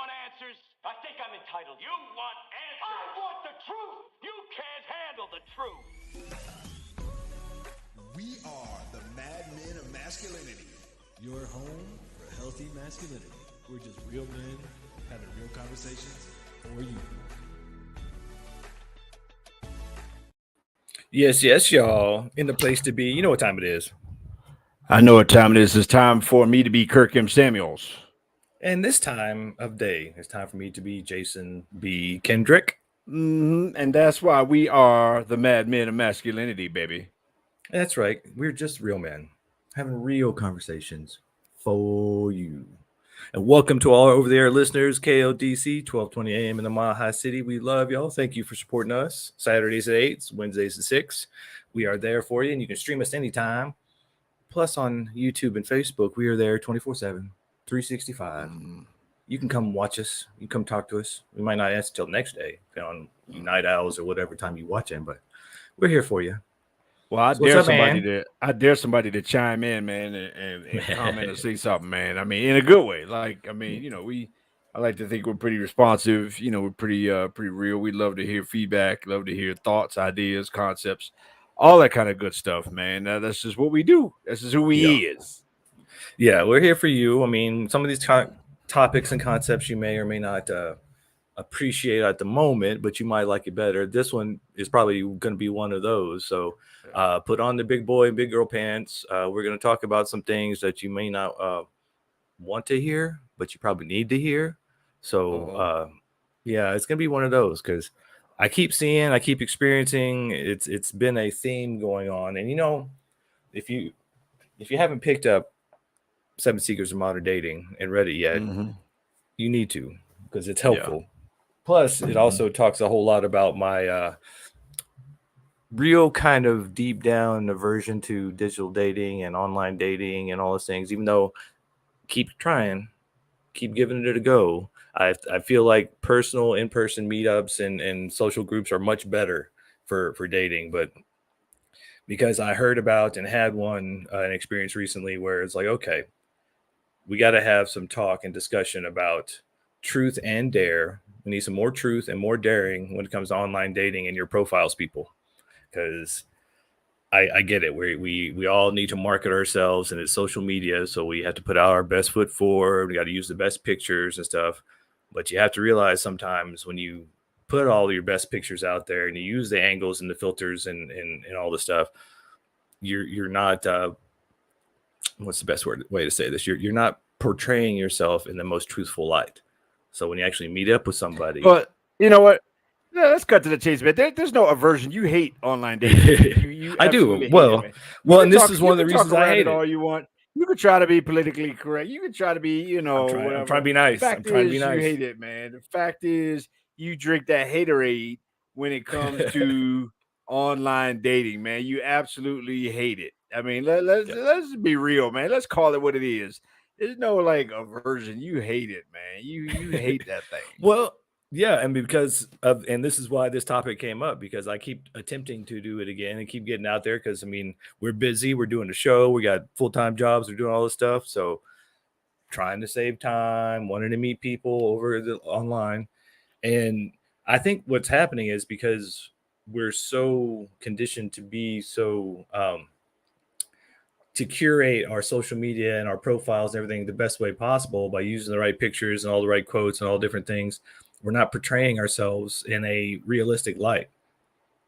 want answers? I think I'm entitled. You want answers? I want the truth. You can't handle the truth. We are the Madmen of Masculinity. Your home for healthy masculinity. We're just real men having real conversations for you. Yes, y'all. In the place to be. You know what time it is. I know what time it is. It's time for me to be Kirk M. Samuels. And this time of day, it's time for me to be Jason B. Kendrick. And that's why we are the Madmen of Masculinity, baby. That's right. We're just real men having real conversations for you. And welcome to all over there listeners, KODC, 1220 a.m. in the Mile High City. We love y'all. Thank you for supporting us. Saturdays at 8, Wednesdays at 6. We are there for you, and you can stream us anytime. Plus on YouTube and Facebook, we are there 24/7, 365. You can come watch us. You can come talk to us. We might not answer till next day on night owls or whatever time you watch them, but we're here for you. Well, I dare somebody to chime in, man, and comment or say something, man. I mean, in a good way. Like, I mean, I like to think we're pretty responsive. We're pretty real. We love to hear feedback, love to hear thoughts, ideas, concepts, all that kind of good stuff, man. That's just what we do. That's just who we is. Yeah, we're here for you. I mean, some of these topics and concepts you may or may not appreciate at the moment, but you might like it better. This one is probably going to be one of those. So put on the big boy and big girl pants. We're going to talk about some things that you may not want to hear, but you probably need to hear. So yeah, it's going to be one of those because I keep experiencing it's been a theme going on. And if you haven't picked up 7 Secrets of Modern Dating and read it yet, you need to, because it's helpful. Yeah. Plus, it also talks a whole lot about my real kind of deep down aversion to digital dating and online dating and all those things. Even though keep trying, keep giving it a go. I feel like personal in-person meetups and social groups are much better for dating, but because I heard about and had an experience recently where it's like, okay, we got to have some talk and discussion about truth and dare. We need some more truth and more daring when it comes to online dating and your profiles, people, because I get it. We all need to market ourselves, and it's social media, so we have to put out our best foot forward. We got to use the best pictures and stuff. But you have to realize sometimes when you put all your best pictures out there and you use the angles and the filters and all the stuff, you're not what's the best way to say this? You're not portraying yourself in the most truthful light. So when you actually meet up with somebody, but you know what? Yeah, let's cut to the chase, man. There's no aversion. You hate online dating. You I do. Well, and this is one of the reasons I hate it. All you want. You can try to be politically correct. You can try to be, I'm trying to be nice. I'm trying to be nice. You hate it, man. The fact is, you drink that haterade when it comes to online dating, man. You absolutely hate it. I mean, let's be real, man. Let's call it what it is. There's no aversion. You hate it, man. You hate that thing. Well, yeah, and and this is why this topic came up, because I keep attempting to do it again and keep getting out there because, I mean, we're busy. We're doing a show. We got full-time jobs. We're doing all this stuff. So trying to save time, wanting to meet people over online. And I think what's happening is because we're so conditioned to be so to curate our social media and our profiles and everything the best way possible by using the right pictures and all the right quotes and all different things. We're not portraying ourselves in a realistic light,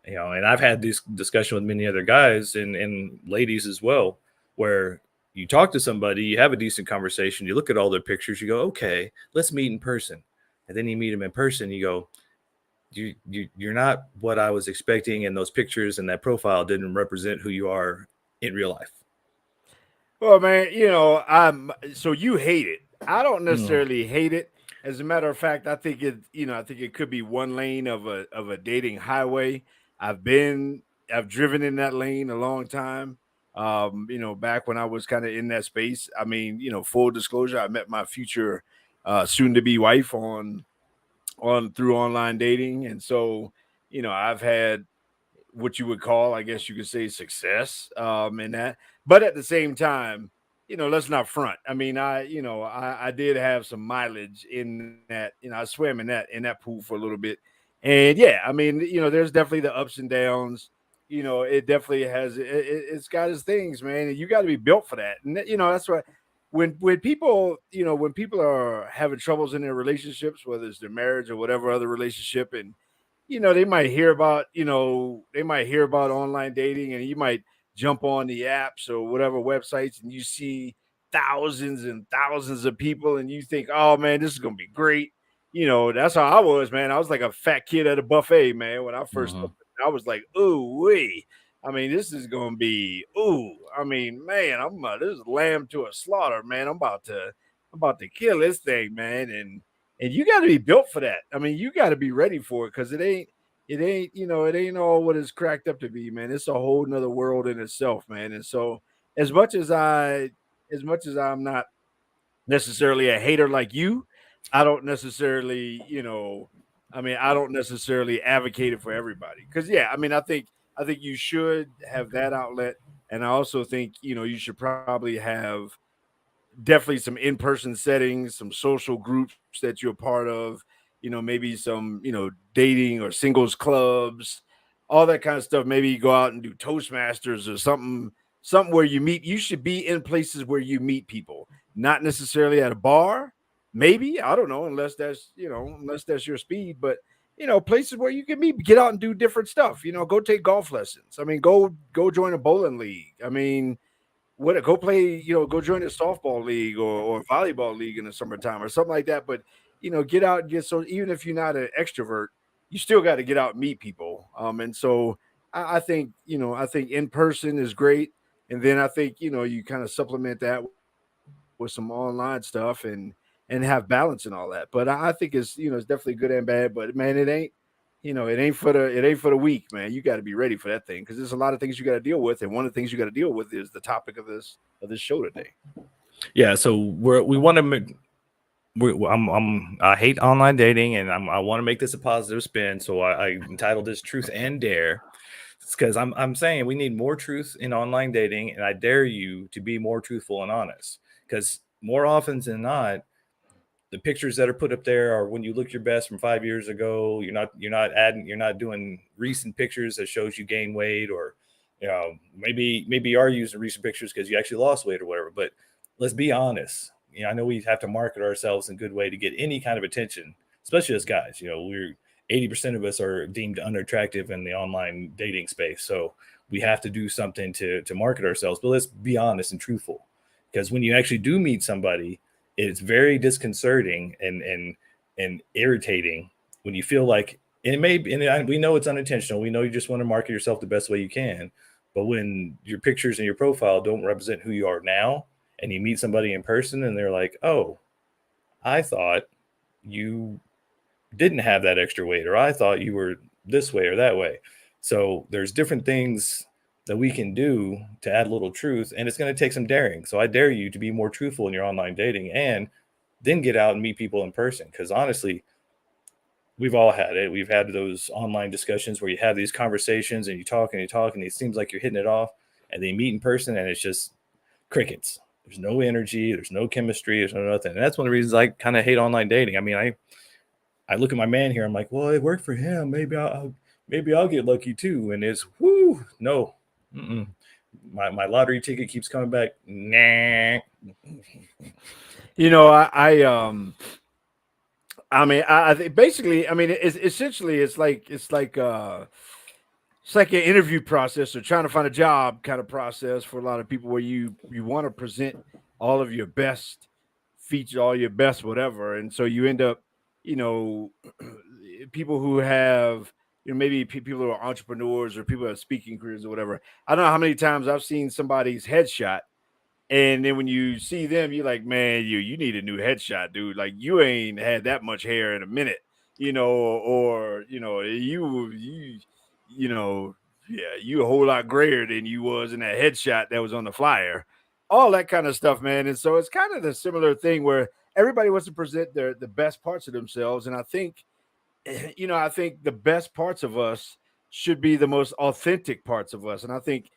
and I've had this discussion with many other guys and ladies as well, where you talk to somebody, you have a decent conversation, you look at all their pictures, you go, okay, let's meet in person. And then you meet them in person, you go, you're not what I was expecting. And those pictures and that profile didn't represent who you are in real life. Well, man, so you hate it. I don't necessarily hate it. As a matter of fact, I think it could be one lane of a dating highway. I've driven in that lane a long time. Back when I was kind of in that space. I mean, full disclosure, I met my future soon to be wife on through online dating. And so, I've had what you would call, I guess you could say, success in that. But at the same time, let's not front. I mean, I did have some mileage in that. I swam in that pool for a little bit, and yeah, I mean, there's definitely the ups and downs. It definitely it's got its things, man, and you got to be built for that. And that's why when people when people are having troubles in their relationships, whether it's their marriage or whatever other relationship, and they might hear about online dating, and you might jump on the apps or whatever websites, and you see thousands and thousands of people, and you think, oh man, this is gonna be great. That's how I was, man. I was like a fat kid at a buffet, man. When I first Mhm. I was like, ooh wee. I mean, this is gonna be ooh. I mean, man, this is lamb to a slaughter, man. I'm about to kill this thing, man. And you got to be built for that. I mean, you got to be ready for it, because it ain't all what it's cracked up to be, man. It's a whole nother world in itself, man. And so as much as I'm not necessarily a hater like you, I don't necessarily, I don't necessarily advocate it for everybody. Because yeah, I mean, I think you should have that outlet. And I also think, you should probably have definitely some in-person settings, some social groups that you're a part of, maybe some, dating or singles clubs, all that kind of stuff. Maybe you go out and do Toastmasters or something where you should be in places where you meet people, not necessarily at a bar, maybe, I don't know, unless that's your speed, but places where you can get out and do different stuff, go take golf lessons. I mean, go join a bowling league. I mean, go play, go join a softball league or volleyball league in the summertime or something like that. But get out and get, so even if you're not an extrovert, you still got to get out and meet people. And so I think in person is great, and then I think you kind of supplement that with some online stuff and have balance and all that. But I think it's definitely good and bad. But man, it ain't for the weak, man. You got to be ready for that thing, because there's a lot of things you got to deal with, and one of the things you got to deal with is the topic of this show today. Yeah, so we want to. I hate online dating, and I want to make this a positive spin. So I entitled this "Truth and Dare," because I'm saying we need more truth in online dating, and I dare you to be more truthful and honest. Because more often than not, the pictures that are put up there are when you look your best from 5 years ago. You're not doing recent pictures that shows you gain weight, or maybe you are using recent pictures because you actually lost weight or whatever. But let's be honest. I know we have to market ourselves in a good way to get any kind of attention, especially as guys. We're 80% of us are deemed unattractive in the online dating space, so we have to do something to market ourselves. But let's be honest and truthful, because when you actually do meet somebody, it's very disconcerting and irritating when you feel like, and it may be, we know it's unintentional. We know you just want to market yourself the best way you can, but when your pictures and your profile don't represent who you are now, and you meet somebody in person and they're like, "Oh, I thought you didn't have that extra weight, or I thought you were this way or that way." So there's different things that we can do to add a little truth, and it's going to take some daring. So I dare you to be more truthful in your online dating, and then get out and meet people in person. Because honestly, we've all had it. We've had those online discussions where you have these conversations and you talk and you talk, and it seems like you're hitting it off, and they meet in person, and it's just crickets. There's no energy. There's no chemistry. There's no nothing. And that's one of the reasons I kind of hate online dating. I mean, I look at my man here. I'm like, well, it worked for him. Maybe I'll get lucky too. And it's whoo, no, mm-mm. My lottery ticket keeps coming back. Nah. I think basically, I mean, it's essentially it's like an interview process or trying to find a job kind of process for a lot of people, where you want to present all of your best features, all your best whatever, and so you end up, you know, people who have, maybe people who are entrepreneurs or people who have speaking careers or whatever. I don't know how many times I've seen somebody's headshot, and then when you see them, you're like, man, you need a new headshot, dude. Like, you ain't had that much hair in a minute, or you know, yeah, you a whole lot grayer than you was in that headshot that was on the flyer. All that kind of stuff, man. And so it's kind of the similar thing where everybody wants to present the best parts of themselves. And I think, I think the best parts of us should be the most authentic parts of us. And I think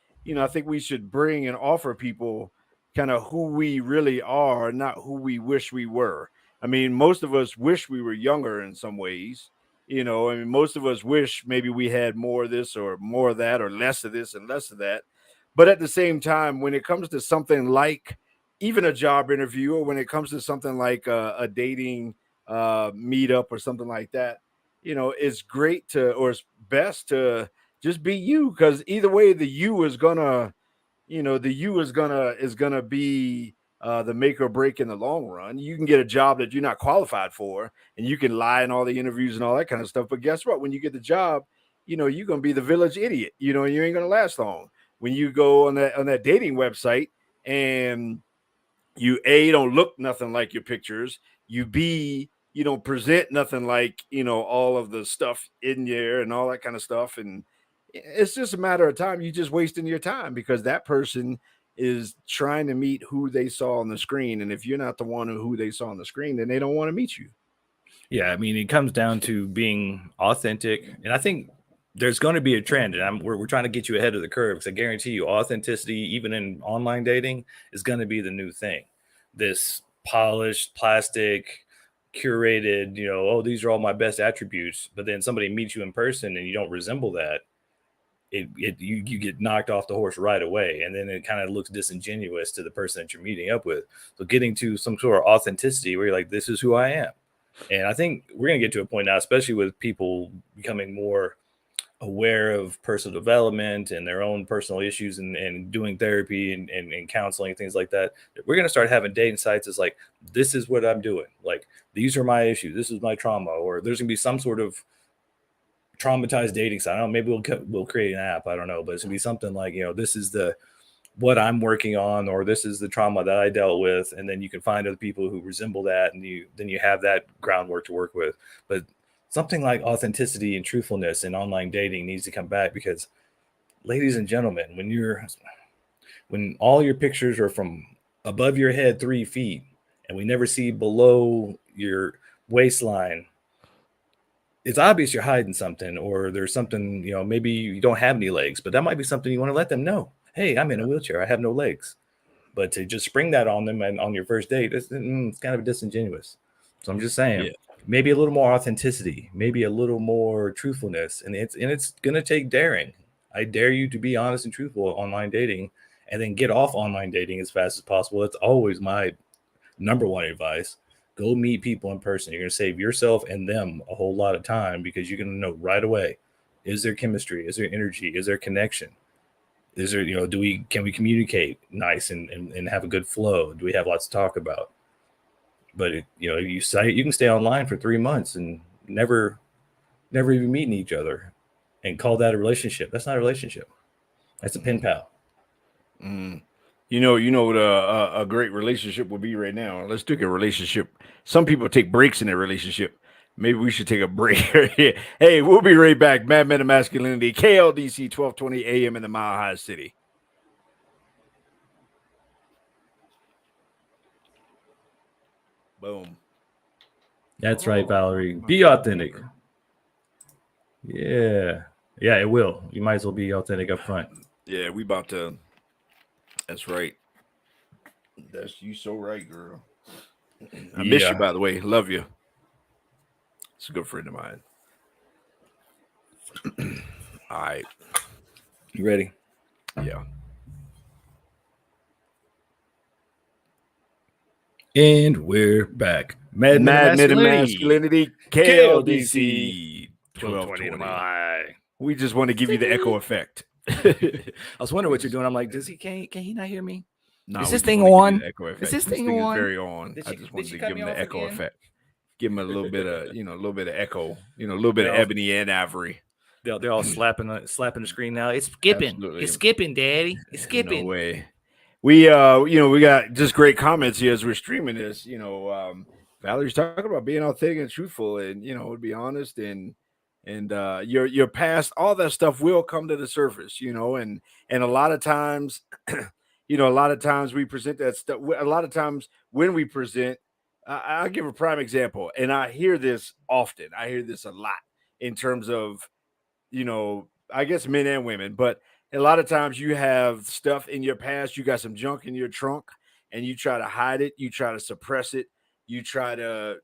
we should bring and offer people kind of who we really are, not who we wish we were. I mean, most of us wish we were younger in some ways. I mean, most of us wish maybe we had more of this or more of that or less of this and less of that. But at the same time, when it comes to something like even a job interview, or when it comes to something like a dating meetup or something like that, it's great to, or it's best to just be you, because either way, the you is gonna be the make or break in the long run. You can get a job that you're not qualified for, and you can lie in all the interviews and all that kind of stuff. But guess what? When you get the job, you're gonna be the village idiot. You ain't gonna last long. When you go on that dating website and you don't look nothing like your pictures, you don't present nothing like all of the stuff in there and all that kind of stuff, and it's just a matter of time. You just wasting your time because that person is trying to meet who they saw on the screen, and if you're not the one who they saw on the screen, then they don't want to meet you. Yeah, I mean, it comes down to being authentic, and I think there's going to be a trend, and we're trying to get you ahead of the curve, because I guarantee you, authenticity, even in online dating, is going to be the new thing. This polished, plastic, curated, oh, these are all my best attributes, but then somebody meets you in person and you don't resemble that, you get knocked off the horse right away, and then it kind of looks disingenuous to the person that you're meeting up with. So getting to some sort of authenticity where you're like, this is who I am. And I think we're going to get to a point now, especially with people becoming more aware of personal development and their own personal issues, and doing therapy and counseling, things like that. We're going to start having dating sites as like, this is what I'm doing. Like, these are my issues. This is my trauma. Or there's going to be some sort of traumatized dating site. I don't know, maybe we'll create an app. I don't know, but it's going to be something like, this is what I'm working on, or this is the trauma that I dealt with. And then you can find other people who resemble that, and then you have that groundwork to work with. But something like authenticity and truthfulness in online dating needs to come back, because, ladies and gentlemen, when all your pictures are from above your head 3 feet, and we never see below your waistline, it's obvious you're hiding something, or there's something, maybe you don't have any legs, but that might be something you want to let them know. Hey, I'm in a wheelchair. I have no legs. But to just spring that on them and on your first date, it's kind of disingenuous. So I'm just saying, maybe a little more authenticity, maybe a little more truthfulness. And it's going to take daring. I dare you to be honest and truthful online dating, and then get off online dating as fast as possible. That's always my number one advice. Go meet people in person. You're going to save yourself and them a whole lot of time, because you're going to know right away, is there chemistry? Is there energy? Is there connection? Is there, can we communicate nice and have a good flow? Do we have lots to talk about? But you can stay online for 3 months and never even meeting each other and call that a relationship. That's not a relationship. That's a pen pal. You know what a great relationship will be right now. Let's take a relationship. Some people take breaks in their relationship. Maybe we should take a break. Hey, we'll be right back. Madmen of Masculinity, KLDC 1220 AM in the Mile High City. Boom. That's right, Valerie. Be authentic. Yeah, it will. You might as well be authentic up front. Yeah, we about to. That's right. That's you so right, girl. I miss you, by the way. Love you. It's a good friend of mine. All right. You ready? Yeah. And we're back. Madmen of Masculinity, KLDC 1220. We just want to give you the echo effect. I was wondering what you're doing. I'm like, can he not hear me? No, is this thing on? Is this thing on? Is very on. I just wanted to give him the echo effect. Give him a little bit of, a little bit of echo, a little bit of ebony and ivory. They're all slapping the screen now. It's skipping. Absolutely. It's skipping, Daddy. It's skipping. No way. We we got just great comments here as we're streaming this. Valerie's talking about being authentic and truthful, and to be honest, and your past, all that stuff will come to the surface, and a lot of times, a lot of times we present that stuff. A lot of times when we present, I'll give a prime example, and I hear this often. I hear this a lot in terms of, I guess men and women, but a lot of times you have stuff in your past, you got some junk in your trunk, and you try to hide it, you try to suppress it, you try to,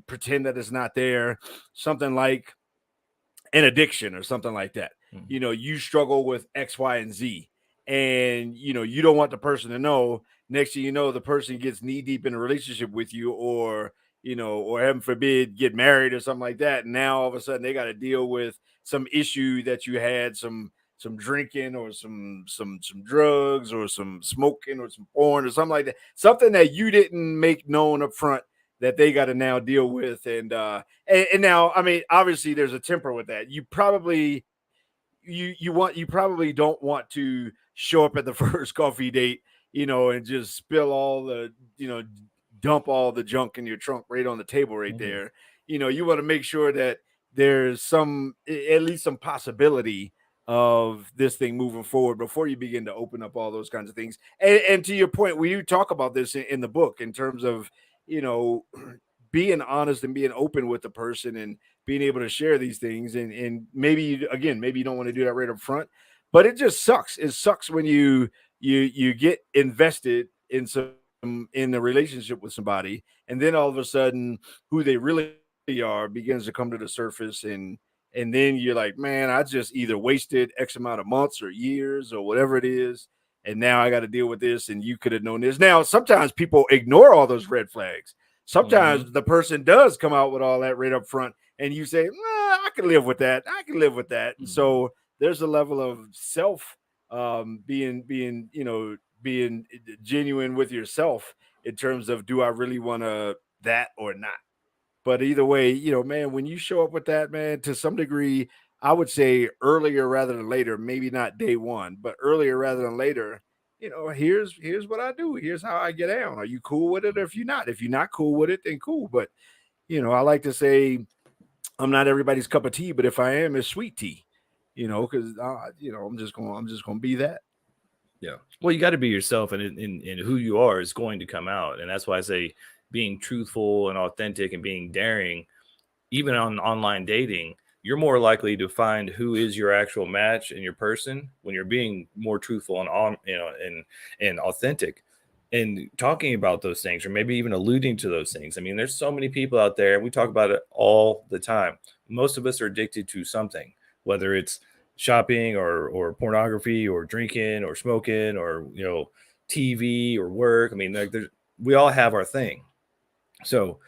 pretend that it's not there, something like an addiction or something like that. You struggle with X, Y, and Z, and you don't want the person to know. Next thing you know, the person gets knee deep in a relationship with you, or or heaven forbid, get married or something like that. And now all of a sudden they got to deal with some issue that you had, some drinking or some drugs or some smoking or some porn or something like that. Something that you didn't make known up front that they got to now deal with. And now, I mean, obviously there's a temper with that. You probably you probably don't want to show up at the first coffee date, and just spill all the, dump all the junk in your trunk right on the table right there. You want to make sure that there's at least some possibility of this thing moving forward before you begin to open up all those kinds of things. And to your point, we you talk about this in the book in terms of, you know, being honest and being open with the person and being able to share these things. And maybe maybe you don't want to do that right up front, but it just sucks. It sucks when you get invested in the relationship with somebody, and then all of a sudden who they really are begins to come to the surface, and then you're like, man, I just either wasted X amount of months or years or whatever it is, and now I got to deal with this, and you could have known this. Now sometimes people ignore all those red flags. Sometimes the person does come out with all that right up front, and you say, I can live with that. I can live with that. And so there's a level of self being being genuine with yourself in terms of, do I really want to that or not? But either way, man, when you show up with that, man, to some degree, I would say earlier rather than later, maybe not day one, but earlier rather than later. Here's what I do. Here's how I get down. Are you cool with it? Or if you're not cool with it, then cool. But I like to say I'm not everybody's cup of tea, but if I am, it's sweet tea. Because I'm just gonna be that. Yeah. Well, you got to be yourself, and who you are is going to come out. And that's why I say being truthful and authentic and being daring, even on online dating, you're more likely to find who is your actual match and your person when you're being more truthful and authentic and talking about those things, or maybe even alluding to those things. I mean, there's so many people out there, and we talk about it all the time. Most of us are addicted to something, whether it's shopping or pornography or drinking or smoking or TV or work. I mean, we all have our thing. So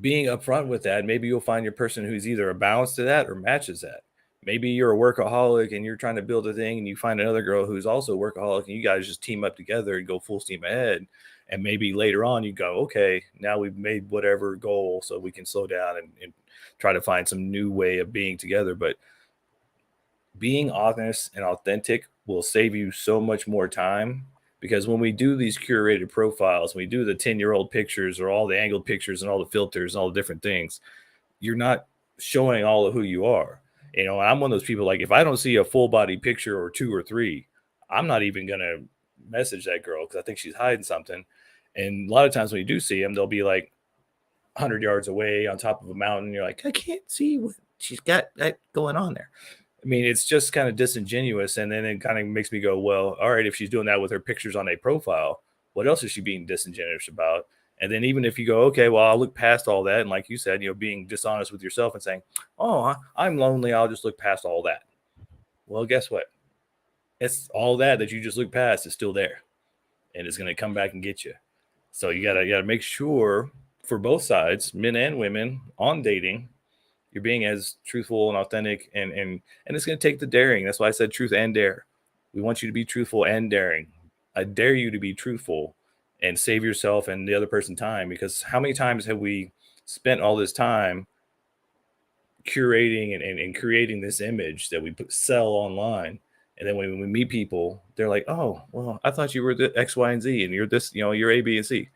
being upfront with that, maybe you'll find your person who's either a balance to that or matches that. Maybe you're a workaholic and you're trying to build a thing, and you find another girl who's also a workaholic, and you guys just team up together and go full steam ahead. And maybe later on you go, okay, now we've made whatever goal, so we can slow down and try to find some new way of being together. But being honest and authentic will save you so much more time, because when we do these curated profiles, we do the 10-year-old pictures or all the angled pictures and all the filters and all the different things, you're not showing all of who you are. I'm one of those people, like, if I don't see a full body picture or 2 or 3, I'm not even going to message that girl, because I think she's hiding something. And a lot of times when you do see them, they'll be like 100 yards away on top of a mountain. You're like, I can't see what she's got going on there. I mean, it's just kind of disingenuous. And then it kind of makes me go, well, all right, if she's doing that with her pictures on a profile, what else is she being disingenuous about? And then even if you go, okay, well, I'll look past all that. And like you said, being dishonest with yourself and saying, oh, I'm lonely, I'll just look past all that. Well, guess what? It's all that you just look past is still there. And it's going to come back and get you. So you gotta make sure, for both sides, men and women, on dating, you're being as truthful and authentic, and it's going to take the daring. That's why I said truth and dare. We want you to be truthful and daring. I dare you to be truthful and save yourself and the other person time, because how many times have we spent all this time curating and creating this image that we sell online, and then when we meet people, they're like, oh, well, I thought you were the X, Y, and Z, and you're this, you're A, B, and C.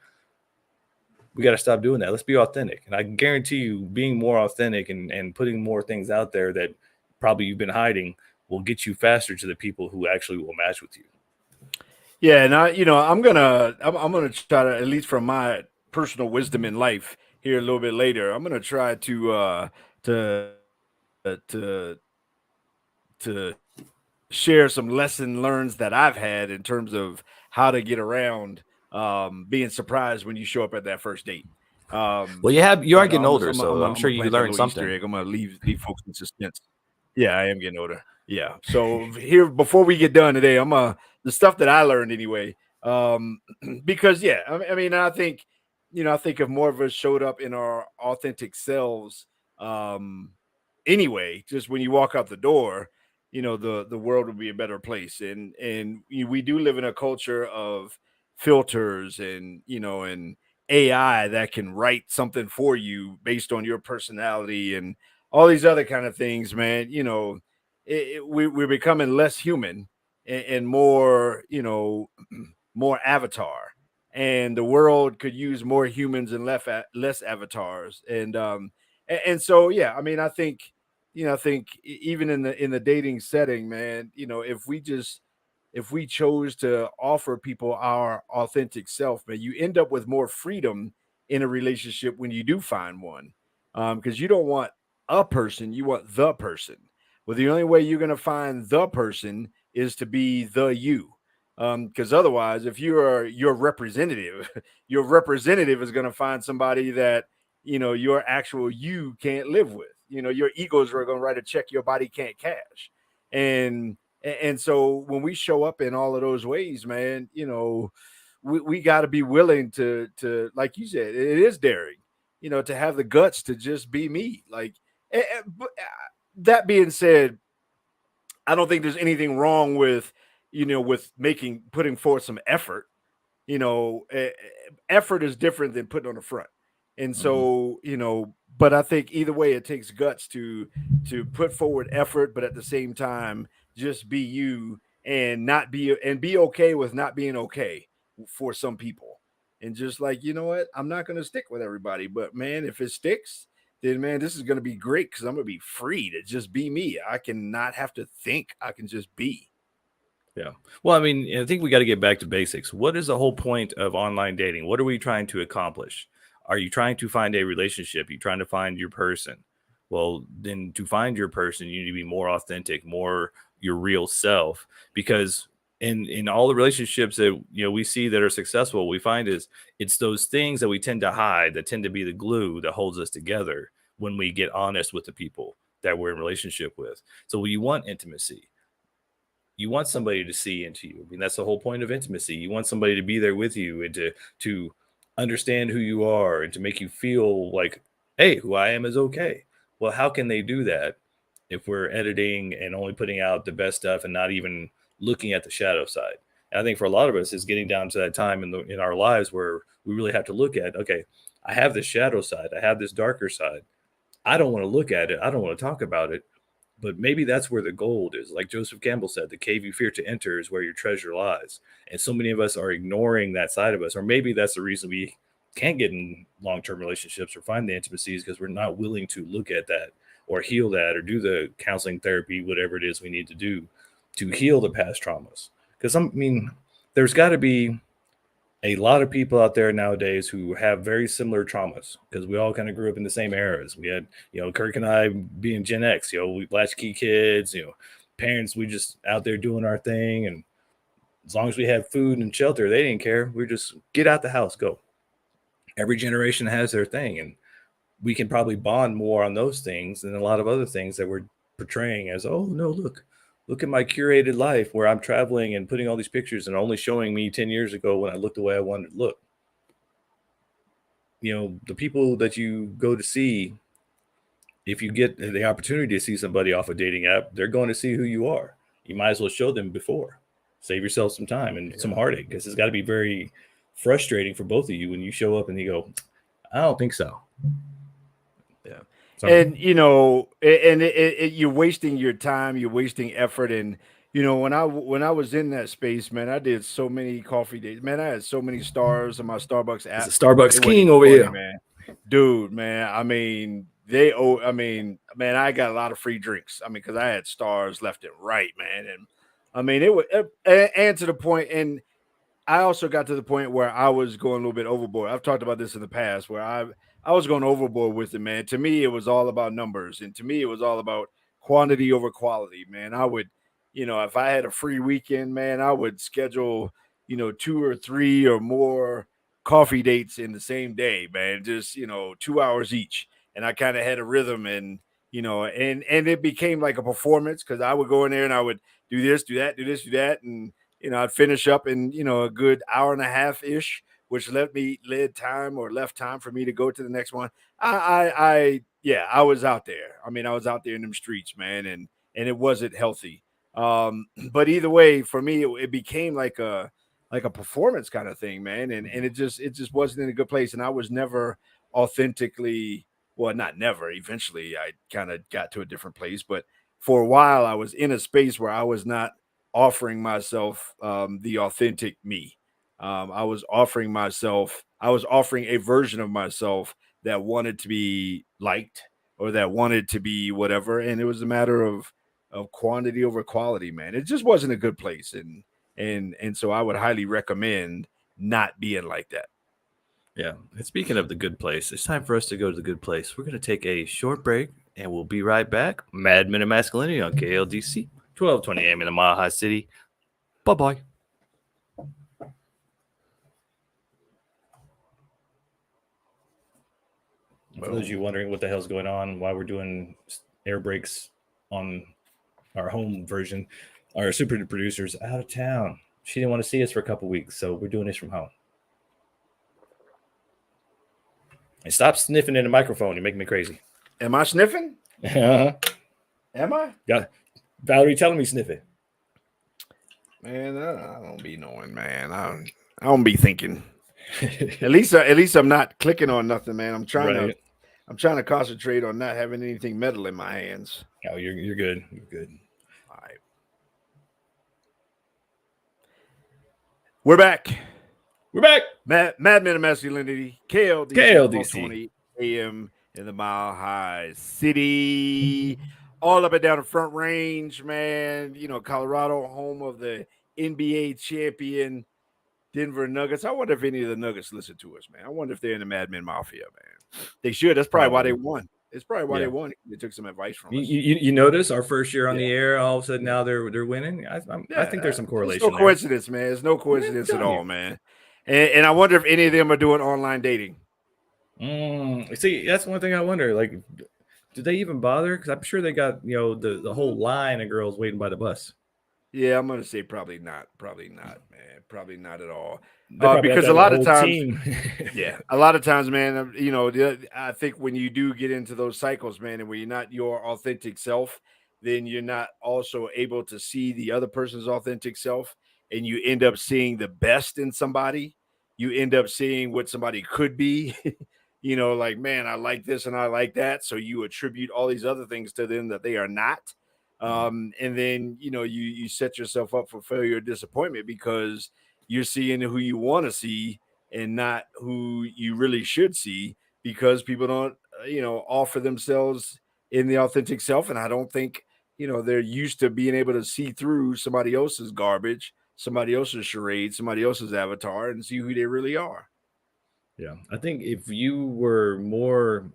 We got to stop doing that. Let's be authentic. And I can guarantee you, being more authentic and putting more things out there that probably you've been hiding will get you faster to the people who actually will match with you. Yeah. And I'm going to try to, at least from my personal wisdom in life here a little bit later, I'm going to try to share some lesson learns that I've had in terms of how to get around being surprised when you show up at that first date. Well, you are But getting older, so I'm I'm sure gonna you plant that learned little Easter something. egg. I'm gonna leave folks in suspense. Yeah, I am getting older. Yeah. So here, before we get done today, the stuff that I learned anyway. Because yeah, I mean, I think I think if more of us showed up in our authentic selves, um, anyway, just when you walk out the door, the world would be a better place. And we do live in a culture of filters and AI that can write something for you based on your personality and all these other kind of things, man. We're becoming less human and more, more avatar. And the world could use more humans and less avatars. And so, yeah, I mean, I think even in the dating setting, man, if we chose to offer people our authentic self, man, you end up with more freedom in a relationship when you do find one. Because you don't want a person, you want the person. Well, the only way you're going to find the person is to be the you. Because otherwise, if you are your representative, your representative is going to find somebody that your actual you can't live with. Your egos are going to write a check your body can't cash. And so when we show up in all of those ways, man, we got to be willing to like you said, it is daring, to have the guts to just be me. Like, but that being said, I don't think there's anything wrong with with putting forth some effort. Effort is different than putting on the front. And Mhm. so, but I think either way, it takes guts to put forward effort, but at the same time, just be you and be okay with not being okay for some people. And just like, you know what, I'm not going to stick with everybody, but man, if it sticks, then man, this is going to be great because I'm going to be free to just be me. I can not have to think. I can just be. Yeah. Well, I mean, I think we got to get back to basics. What is the whole point of online dating? What are we trying to accomplish? Are you trying to find a relationship? You trying to find your person? Well, then to find your person, you need to be more authentic, more your real self. Because in all the relationships that we see that are successful, we find it's those things that we tend to hide that tend to be the glue that holds us together when we get honest with the people that we're in relationship with. So you want intimacy, you want somebody to see into you. I mean, that's the whole point of intimacy. You want somebody to be there with you and to understand who you are and to make you feel like, hey, who I am is okay. Well, how can they do that if we're editing and only putting out the best stuff and not even looking at the shadow side? And I think for a lot of us, it's getting down to that time in our lives where we really have to look at, okay, I have this shadow side, I have this darker side. I don't want to look at it. I don't want to talk about it, but maybe that's where the gold is. Like Joseph Campbell said, the cave you fear to enter is where your treasure lies. And so many of us are ignoring that side of us. Or maybe that's the reason we can't get in long term relationships or find the intimacies because we're not willing to look at that or heal that or do the counseling therapy, whatever it is we need to do to heal the past traumas. Because, I mean, there's got to be a lot of people out there nowadays who have very similar traumas because we all kind of grew up in the same eras. We had, Kirk and I being Gen X, we latchkey kids, parents, we just out there doing our thing. And as long as we had food and shelter, they didn't care. We just get out the house, go. Every generation has their thing. And we can probably bond more on those things than a lot of other things that we're portraying as, oh, no, look at my curated life where I'm traveling and putting all these pictures and only showing me 10 years ago when I looked the way I wanted to look. The people that you go to see, if you get the opportunity to see somebody off a dating app, they're going to see who you are. You might as well show them before. Save yourself some time and some heartache because it's got to be very frustrating for both of you when you show up and you go, I don't think so. Yeah. So, And you're wasting your time, you're wasting effort. And when I was in that space, man, I did so many coffee dates, man. I had so many stars on my Starbucks it's a app. Starbucks It wasn't king even over funny, here. man. Dude, man, I mean, man, I got a lot of free drinks. I mean, because I had stars left and right, man. And I mean, it was and to the point, and I also got to the point where I was going a little bit overboard. I've talked about this in the past where I was going overboard with it, man. To me, it was all about numbers, and to me, it was all about quantity over quality, man. if I had a free weekend, man, I would schedule, 2 or 3 or more coffee dates in the same day, man, just, 2 hours each. And I kind of had a rhythm and, and it became like a performance because I would go in there and I would do this, do that, do this, do that. And, I'd finish up in, a good hour and a half ish, which left time for me to go to the next one. Yeah, I was out there. I mean, I was out there in them streets, man, and it wasn't healthy. But either way, for me, it became like a performance kind of thing, man, and it just wasn't in a good place, and I was never authentically, well, not never. Eventually, I kind of got to a different place, but for a while, I was in a space where I was not offering myself the authentic me. I was offering a version of myself that wanted to be liked or that wanted to be whatever, and it was a matter of quantity over quality, man. It just wasn't a good place, and so I would highly recommend not being like that. Yeah. And speaking of the good place, it's time for us to go to the good place. We're going to take a short break and we'll be right back. Mad Men of Masculinity on KLDC, 1220 AM in the Mile High City. Bye bye. For those of you wondering what the hell's going on, why we're doing air breaks on our home version, our super producer's out of town. She didn't want to see us for a couple weeks, so we're doing this from home. And stop sniffing in the microphone. You're making me crazy. Am I sniffing? Uh-huh. Am I? Yeah. Valerie telling me sniff it. Man, I don't be knowing, man. I don't be thinking. At least I'm not clicking on nothing, man. I'm trying to concentrate on not having anything metal in my hands. Oh, you're good. You're good. All right. We're back. We're back. Mad Men of Masculinity, KLDC 1220 AM in the Mile High City. All up and down the Front Range, man. Colorado, home of the NBA champion Denver Nuggets. I wonder if any of the Nuggets listen to us, man. I wonder if they're in the Mad Men Mafia, man. They should. That's probably why they won. It's probably why they won. They took some advice from us. You notice our first year on the air, all of a sudden now they're winning. I think there's some correlation. There's no coincidence, man. There's no coincidence at all, man. And I wonder if any of them are doing online dating. See, that's one thing I wonder. Like, do they even bother? Because I'm sure they got the whole line of girls waiting by the bus. Yeah, I'm gonna say probably not, man. Probably not at all. Because a lot of times, a lot of times, man. I think when you do get into those cycles, man, and when you're not your authentic self, then you're not also able to see the other person's authentic self, and you end up seeing the best in somebody. You end up seeing what somebody could be. Like, man, I like this and I like that. So you attribute all these other things to them that they are not. And then, you set yourself up for failure or disappointment because you're seeing who you want to see and not who you really should see because people don't, offer themselves in the authentic self. And I don't think, they're used to being able to see through somebody else's garbage, somebody else's charade, somebody else's avatar and see who they really are. Yeah. I think if you were more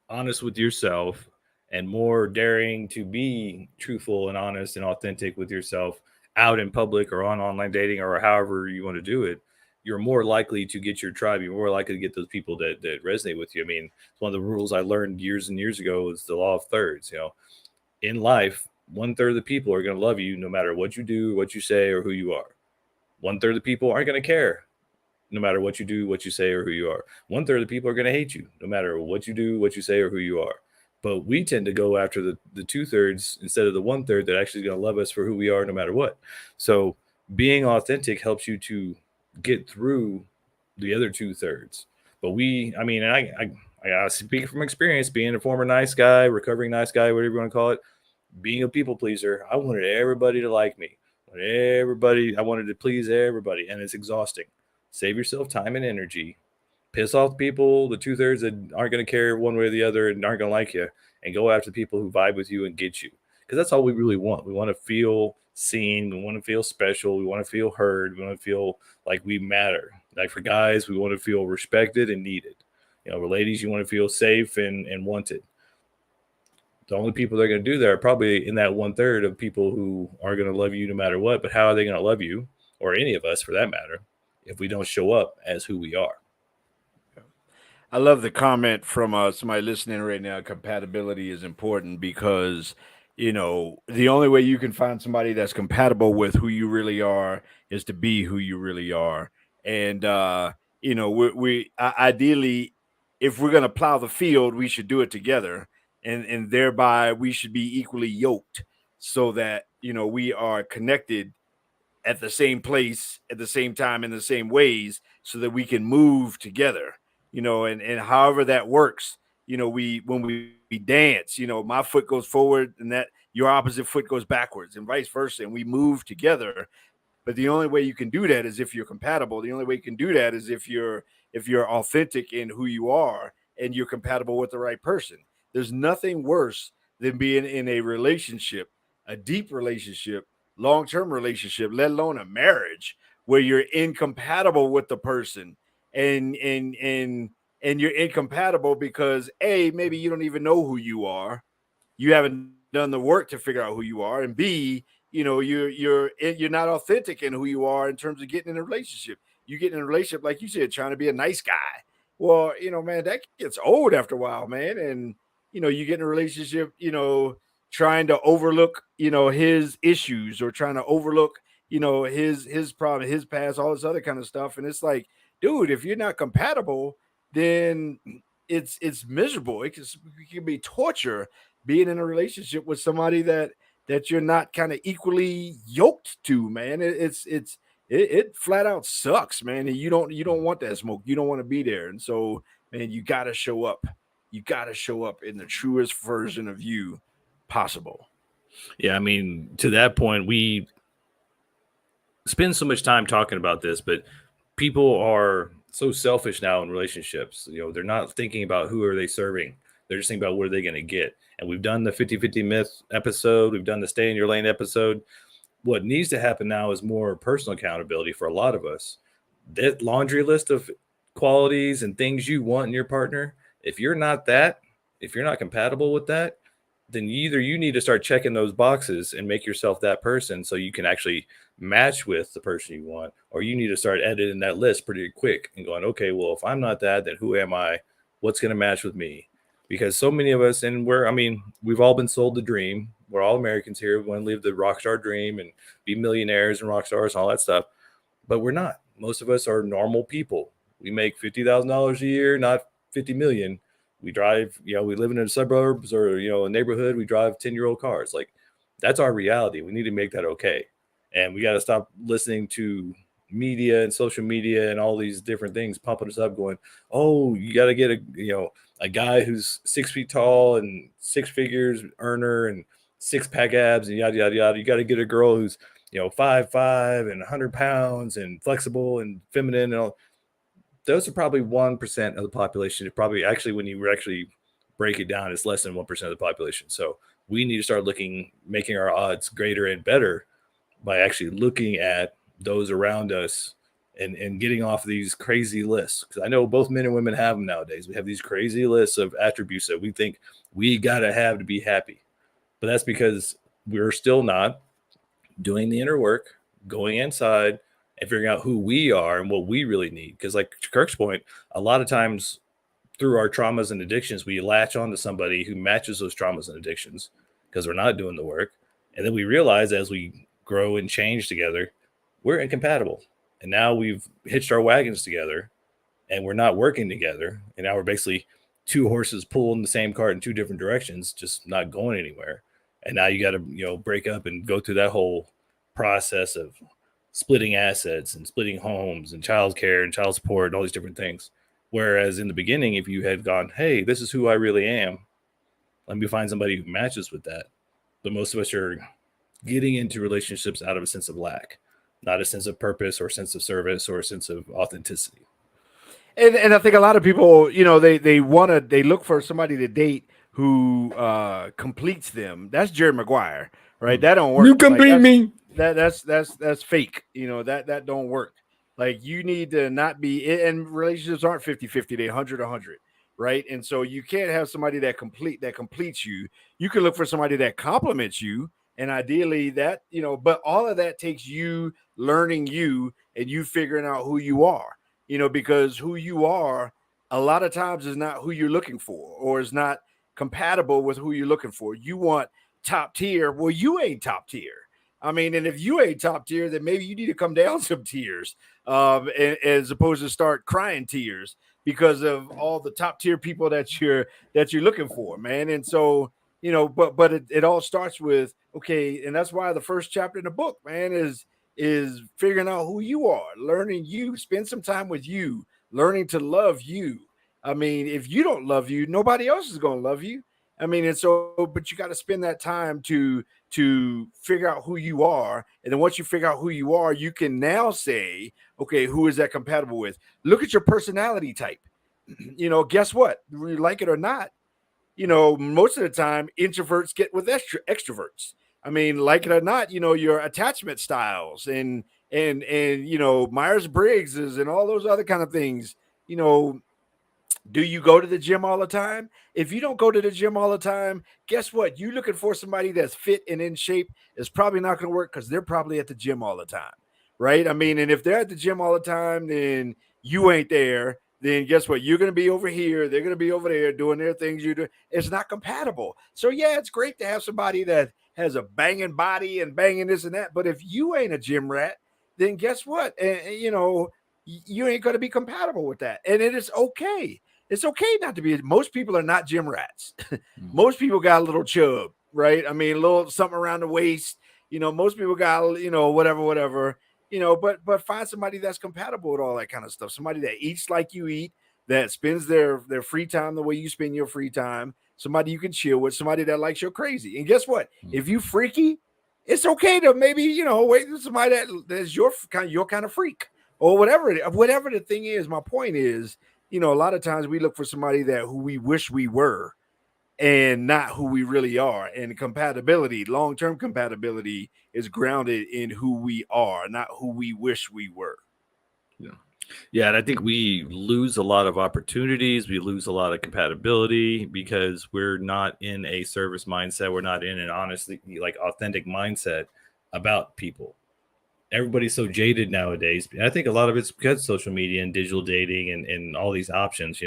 honest with yourself and more daring to be truthful and honest and authentic with yourself out in public or on online dating or however you want to do it, you're more likely to get your tribe. You're more likely to get those people that resonate with you. I mean, it's one of the rules I learned years and years ago is the law of thirds. In life, 1/3 of the people are going to love you no matter what you do, what you say, or who you are. 1/3 of the people aren't going to care no matter what you do, what you say, or who you are. 1/3 of the people are going to hate you no matter what you do, what you say, or who you are. But we tend to go after the 2/3 instead of the 1/3 that actually is going to love us for who we are no matter what. So being authentic helps you to get through the other 2/3. But I speak from experience, being a former nice guy, recovering nice guy, whatever you want to call it, being a people pleaser. I wanted everybody to like me. I wanted to please everybody, and it's exhausting. Save yourself time and energy. Piss off people, the 2/3 that aren't going to care one way or the other and aren't going to like you, and go after the people who vibe with you and get you. Because that's all we really want. We want to feel seen. We want to feel special. We want to feel heard. We want to feel like we matter. Like for guys, we want to feel respected and needed. For ladies, you want to feel safe and wanted. The only people that are going to do that are probably in that 1/3 of people who are going to love you no matter what. But how are they going to love you, or any of us for that matter, if we don't show up as who we are? I love the comment from somebody listening right now. Compatibility is important because, the only way you can find somebody that's compatible with who you really are is to be who you really are. And, ideally, if we're going to plow the field, we should do it together. And thereby we should be equally yoked so that, we are connected at the same place at the same time in the same ways so that we can move together, and however that works, we when we dance, my foot goes forward and that your opposite foot goes backwards and vice versa, and we move together. But the only way you can do that is if you're compatible. The only way you can do that is if you're authentic in who you are and you're compatible with the right person. There's nothing worse than being in a relationship, a deep relationship, long-term relationship, let alone a marriage, where you're incompatible with the person, and you're incompatible because maybe you don't even know who you are. You haven't done the work to figure out who you are, and B, you're not authentic in who you are in terms of getting in a relationship. You get in a relationship, like you said, trying to be a nice guy. Well, man, that gets old after a while, man. And you get in a relationship, trying to overlook, his issues, or trying to overlook, his problem, his past, all this other kind of stuff. And it's like, dude, if you're not compatible, then it's miserable. It can be torture being in a relationship with somebody that you're not kind of equally yoked to, man. It flat out sucks, man. And you don't want that smoke. You don't want to be there. And so, man, you got to show up. You got to show up in the truest version of you possible. Yeah, I mean, to that point, we spend so much time talking about this, but people are so selfish now in relationships. They're not thinking about who are they serving. They're just thinking about what are they going to get. And we've done the 50-50 myth episode. We've done the stay in your lane episode. What needs to happen now is more personal accountability for a lot of us. That laundry list of qualities and things you want in your partner, if you're not that, if you're not compatible with that, then either you need to start checking those boxes and make yourself that person so you can actually match with the person you want, or you need to start editing that list pretty quick and going, okay, well, if I'm not that, then who am I? What's going to match with me? Because so many of us, and we've all been sold the dream. We're all Americans here. We want to live the rock star dream and be millionaires and rock stars and all that stuff. But we're not. Most of us are normal people. We make $50,000 a year, not 50 million. We drive, we live in the suburbs or, a neighborhood. We drive 10-year-old cars. Like, that's our reality. We need to make that okay. And we got to stop listening to media and social media and all these different things pumping us up going, oh, you got to get a guy who's 6 feet tall and six figures earner and six-pack abs and yada, yada, yada. You got to get a girl who's, 5'5" and 100 pounds and flexible and feminine and all. Those are probably 1% of the population. It probably actually, when you actually break it down, it's less than 1% of the population. So we need to start making our odds greater and better by actually looking at those around us and getting off these crazy lists. Because I know both men and women have them nowadays. We have these crazy lists of attributes that we think we got to have to be happy. But that's because we're still not doing the inner work, going inside and figuring out who we are and what we really need. Because like Kirk's point, a lot of times through our traumas and addictions, we latch on to somebody who matches those traumas and addictions because we're not doing the work. And then we realize as we grow and change together, we're incompatible. And now we've hitched our wagons together and we're not working together. And now we're basically two horses pulling the same cart in two different directions, just not going anywhere. And now you got to, break up and go through that whole process of splitting assets and splitting homes and childcare and child support and all these different things. Whereas in the beginning, if you had gone, hey, this is who I really am, let me find somebody who matches with that. But most of us are getting into relationships out of a sense of lack, not a sense of purpose or sense of service or a sense of authenticity. And I think a lot of people, they look for somebody to date who completes them. That's Jerry Maguire, right? That don't work. You complete me. That's fake. That don't work. Like, you need to not be, and relationships aren't 50-50, they 100-100. right? And so you can't have somebody that completes you. You can look for somebody that complements you, and ideally that, but all of that takes you learning you and you figuring out who you are, because who you are a lot of times is not who you're looking for, or is not compatible with who you're looking for. You want top tier. Well, you ain't top tier. I mean, and if you ain't top tier, then maybe you need to come down some tiers, as opposed to start crying tears because of all the top tier people that you're looking for, man. And so, but it all starts with, okay, and that's why the first chapter in the book, man, is figuring out who you are, learning you, spend some time with you, learning to love you. I mean, if you don't love you, nobody else is going to love you. I mean, and so, but you got to spend that time to figure out who you are. And then once you figure out who you are, you can now say, okay, who is that compatible with? Look at your personality type. Guess what? Whether you like it or not, most of the time introverts get with extroverts. I mean, like it or not, your attachment styles and Myers-Briggs and all those other kind of things, do you go to the gym all the time? If you don't go to the gym all the time, guess what? You looking for somebody that's fit and in shape is probably not going to work, because they're probably at the gym all the time, right? I mean, and if they're at the gym all the time, then you ain't there. Then guess what? You're going to be over here. They're going to be over there doing their things you do. It's not compatible. So yeah, it's great to have somebody that has a banging body and banging this and that. But if you ain't a gym rat, then guess what? You ain't going to be compatible with that. And it is okay. It's okay not to be. Most people are not gym rats. Most people got a little chub, right? I mean, a little something around the waist. Most people got, whatever. But find somebody that's compatible with all that kind of stuff. Somebody that eats like you eat, that spends their free time the way you spend your free time. Somebody you can chill with. Somebody that likes your crazy. And guess what? If you freaky, it's okay to maybe wait for somebody that's your kind of freak, or whatever the thing is. My point is, a lot of times we look for somebody who we wish we were, and not who we really are. And compatibility, long-term compatibility, is grounded in who we are, not who we wish we were. Yeah, and I think we lose a lot of opportunities. We lose a lot of compatibility because we're not in a service mindset. We're not in an honestly, authentic mindset about people. Everybody's so jaded nowadays. I think a lot of it's because of social media and digital dating and all these options.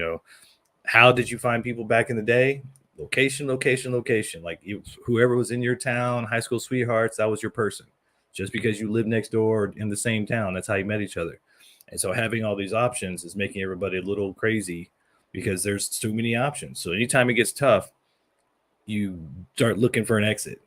How did you find people back in the day? Location. Like whoever was in your town, high school sweethearts, that was your person. Just because you live next door or in the same town, that's how you met each other. And so having all these options is making everybody a little crazy because there's too many options. So anytime it gets tough, you start looking for an exit.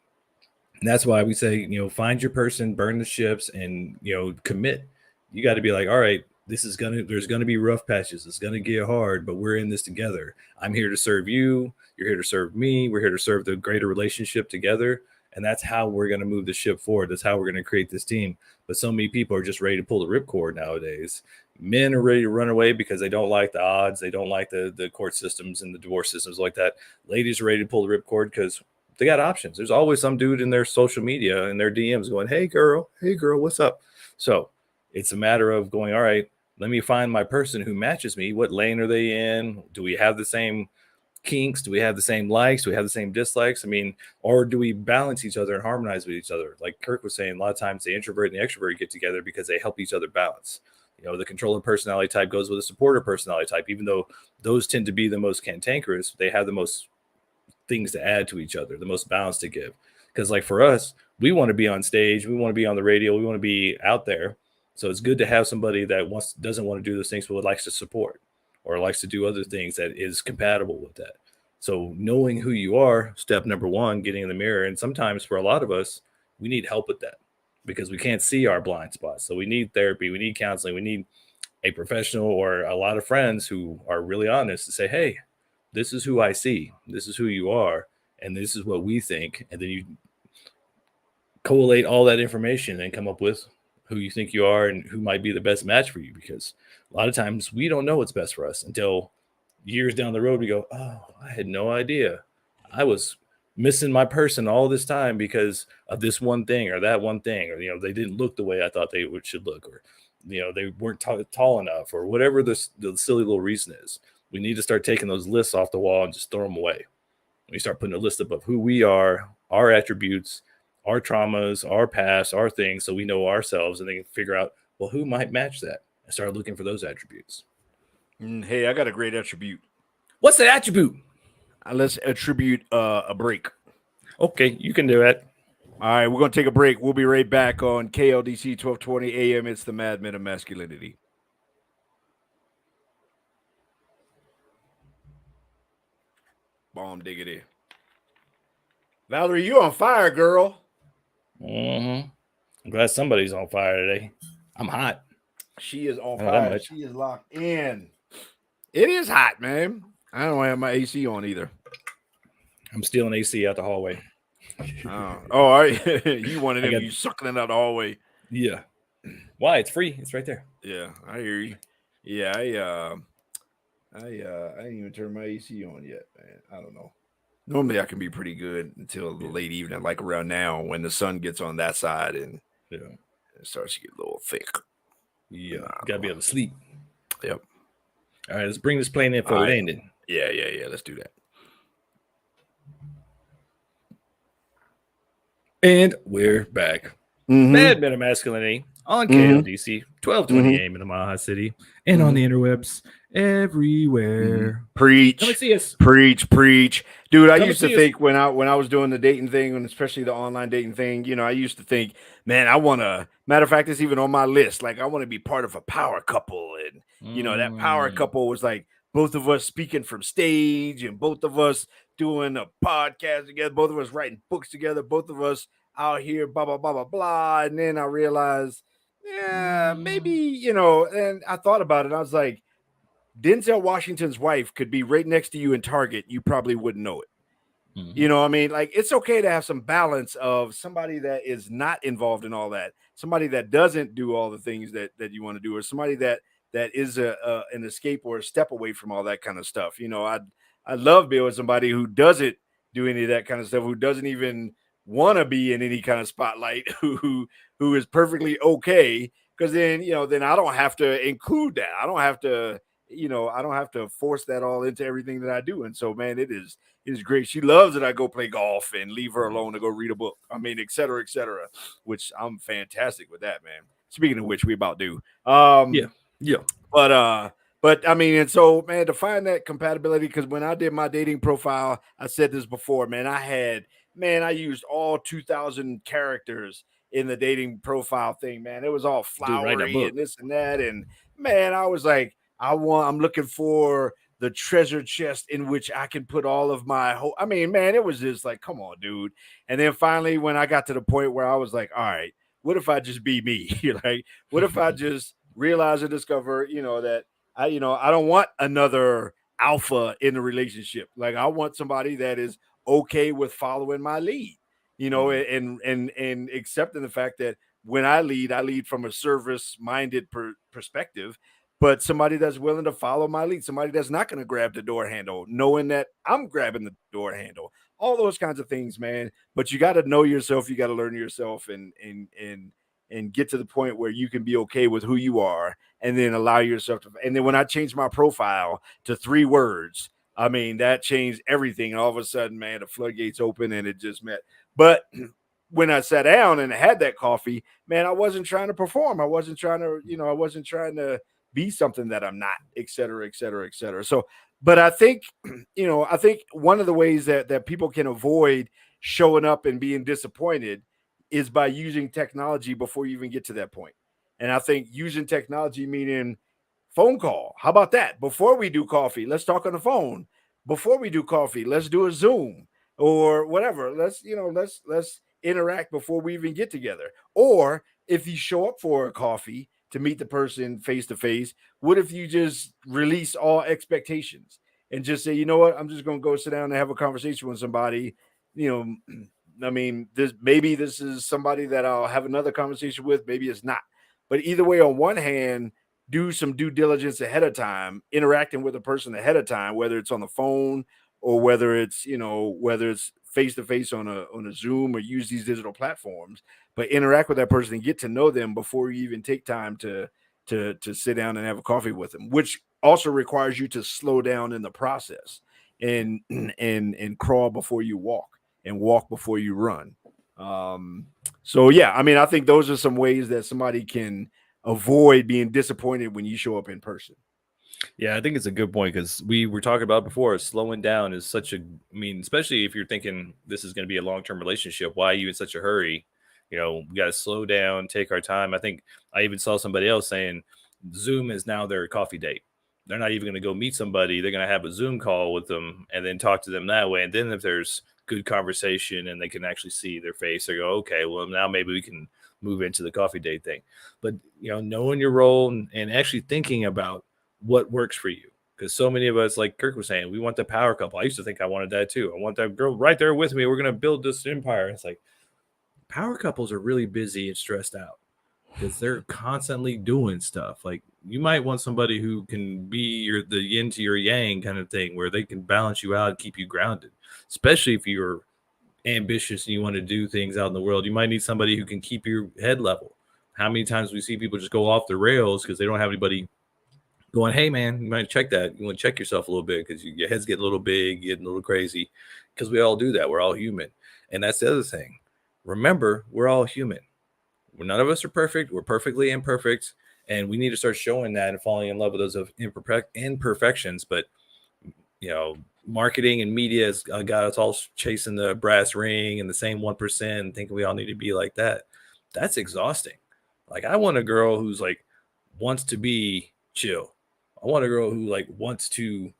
And that's why we say, find your person, burn the ships, and, commit. You got to be like, all right, there's going to be rough patches. It's going to get hard, but we're in this together. I'm here to serve you. You're here to serve me. We're here to serve the greater relationship together. And that's how we're going to move the ship forward. That's how we're going to create this team. But so many people are just ready to pull the ripcord nowadays. Men are ready to run away because they don't like the odds. They don't like the court systems and the divorce systems like that. Ladies are ready to pull the ripcord because they got options. There's always some dude in their social media and their DMs going, hey girl, what's up? So it's a matter of going, all right, let me find my person who matches me. What lane are they in? Do we have the same kinks? Do we have the same likes? Do we have the same dislikes? I mean, or do we balance each other and harmonize with each other? Like Kirk was saying, a lot of times the introvert and the extrovert get together because they help each other balance. The controller personality type goes with a supporter personality type, even though those tend to be the most cantankerous. They have the most things to add to each other, the most balance to give. Because like for us, we want to be on stage, we want to be on the radio, we want to be out there. So it's good to have somebody that doesn't want to do those things, but likes to support or likes to do other things that is compatible with that. So knowing who you are, step number one, getting in the mirror. And sometimes for a lot of us, we need help with that because we can't see our blind spots. So we need therapy, we need counseling, we need a professional or a lot of friends who are really honest to say, hey, this is who I see, this is who you are, and this is what we think. And then you collate all that information and come up with who you think you are and who might be the best match for you. Because a lot of times we don't know what's best for us until years down the road. We go, oh, I had no idea. I was missing my person all this time because of this one thing or that one thing, or, they didn't look the way I thought should look, or, they weren't tall enough, or whatever the silly little reason is. We need to start taking those lists off the wall and just throw them away. We start putting a list up of who we are, our attributes, our traumas, our past, our things, so we know ourselves, and then figure out, well, who might match that, and start looking for those attributes. Hey, I got a great attribute. What's the attribute? Let's attribute a break. Okay, you can do it. All right, we're going to take a break. We'll be right back on KLDC 1220 AM. It's the Mad Men of Masculinity. Bomb diggity. Valerie, you on fire, girl. Mm-hmm. I'm glad somebody's on fire today. I'm hot. She is on fire. She is locked in. It is hot, man. I don't have my AC on either. I'm stealing AC out the hallway. All right. You wanted them, you sucking it out the hallway. Yeah. Why? It's free. It's right there. Yeah, I hear you. Yeah, I didn't even turn my AC on yet, man. I don't know. Normally I can be pretty good until the late evening, like around now when the sun gets on that side and it starts to get a little thick. Yeah, gotta be able to sleep. Yep. All right, let's bring this plane in for the landing. Yeah. Let's do that. And we're back. Mad Men of Masculinity on KLDC 1220 AM in the Maha City and on the interwebs everywhere. Preach. Come and see us. Preach. Dude, I used to think when I was doing the dating thing, and especially the online dating thing, you know, I used to think, man, I want to, matter of fact, it's even on my list. Like, I want to be part of a power couple. And, you know, that power couple was like both of us speaking from stage and both of us doing a podcast together, both of us writing books together, both of us out here, blah, blah, blah, blah, blah. And then I realized, maybe, you know, and I thought about it. I was like, Denzel Washington's wife could be right next to you in Target. You probably wouldn't know it. You know what I mean? Like, it's okay to have some balance of somebody that is not involved in all that, somebody that doesn't do all the things that you want to do, or somebody that is an escape or a step away from all that kind of stuff. You know, I love being with somebody who doesn't do any of that kind of stuff, who doesn't even want to be in any kind of spotlight, who is perfectly okay. Because then, you know, then I don't have to include that. I don't have to, you know, I don't have to force that all into everything that I do. And so, man, it is great. She loves that I go play golf and leave her alone to go read a book. I mean, et cetera, which I'm fantastic with that, man. Speaking of which, we about do. Yeah. But I mean, and so, man, to find that compatibility, because when I did my dating profile, I said this before, man, I used all 2,000 characters in the dating profile thing, man. It was all flowery and this and that. And man, I was like, I'm looking for the treasure chest in which I can put all of my whole, I mean, man, it was just like, come on, dude. And then finally, when I got to the point where I was like, all right, what if I just be me? Like, what if I just realize and discover, you know, that I don't want another alpha in the relationship. Like, I want somebody that is okay with following my lead, you know, and accepting the fact that when I lead from a service-minded perspective, but somebody that's willing to follow my lead, somebody that's not going to grab the door handle, knowing that I'm grabbing the door handle, all those kinds of things, man. But you got to know yourself. You got to learn yourself and get to the point where you can be okay with who you are, and then allow yourself to. And then when I changed my profile to 3 words, I mean, that changed everything. And all of a sudden, man, the floodgates open and it just met. But when I sat down and had that coffee, man, I wasn't trying to perform. I wasn't trying to be something that I'm not, et cetera, et cetera, et cetera. So, but I think, I think one of the ways that people can avoid showing up and being disappointed is by using technology before you even get to that point. And I think using technology, meaning phone call. How about that? Before we do coffee, let's talk on the phone. Before we do coffee, let's do a Zoom or whatever. Let's interact before we even get together. Or if you show up for a coffee to meet the person face to face, what if you just release all expectations and just say, you know what, I'm just going to go sit down and have a conversation with somebody. I mean, this is somebody that I'll have another conversation with. Maybe it's not. But either way, on one hand, do some due diligence ahead of time, interacting with a person ahead of time, whether it's on the phone or whether it's face to face on a Zoom or use these digital platforms, but interact with that person and get to know them before you even take time to sit down and have a coffee with them, which also requires you to slow down in the process and crawl before you walk and walk before you run. So yeah, I mean, I think those are some ways that somebody can avoid being disappointed when you show up in person. Yeah, I think it's a good point because we were talking about before. Slowing down is such a, I mean, especially if you're thinking this is going to be a long-term relationship. Why are you in such a hurry? You know, we got to slow down, take our time. I think I even saw somebody else saying Zoom is now their coffee date. They're not even going to go meet somebody. They're going to have a Zoom call with them and then talk to them that way. And then if there's good conversation and they can actually see their face, they go, okay, well, now maybe we can move into the coffee date thing. But, you know, knowing your role and actually thinking about what works for you. Because so many of us, like Kirk was saying, we want the power couple. I used to think I wanted that too. I want that girl right there with me. We're going to build this empire. It's like power couples are really busy and stressed out because they're constantly doing stuff. Like you might want somebody who can be the yin to your yang kind of thing, where they can balance you out and keep you grounded, especially if you're ambitious and you want to do things out in the world. You might need somebody who can keep your head level. How many times we see people just go off the rails because they don't have anybody going, hey, man, you might check that. You want to check yourself a little bit because your head's getting a little big, getting a little crazy, because we all do that. We're all human. And that's the other thing. Remember, we're all human. None of us are perfect. We're perfectly imperfect. And we need to start showing that and falling in love with those imperfections. But, you know, marketing and media has got us all chasing the brass ring and the same 1% and thinking we all need to be like that. That's exhausting. Like, I want a girl who's like wants to be chill. I want a girl who like wants to